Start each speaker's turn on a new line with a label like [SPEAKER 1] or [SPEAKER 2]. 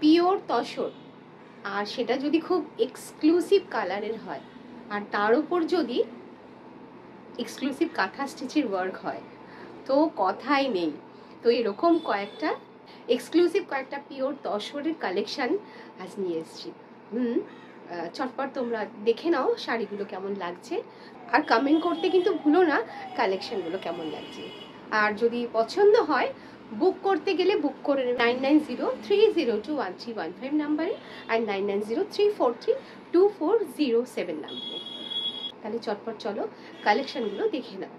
[SPEAKER 1] Pure tussar, আর সেটা যদি খুব এক্সক্লুসিভ কালারের হয়, আর তার উপর যদি এক্সক্লুসিভ কাঁথা স্টিচের ওয়ার্ক হয়, তো কথাই নেই। তো এরকম কয়েকটা এক্সক্লুসিভ কয়েকটা পিওর তসরের কালেকশন আজ নিয়ে এসেছি। চটপট তোমরা দেখে নাও শাড়িগুলো কেমন লাগছে, আর কমেন্ট করতে কিন্তু ভুলো না কালেকশনগুলো কেমন লাগছে। আর যদি পছন্দ হয় বুক করতে গেলে বুক করে নেবে 9903021315 নাম্বারে, আর 9903432407 নাম্বারে। তাহলে চটপট চলো কালেকশনগুলো দেখে নাও।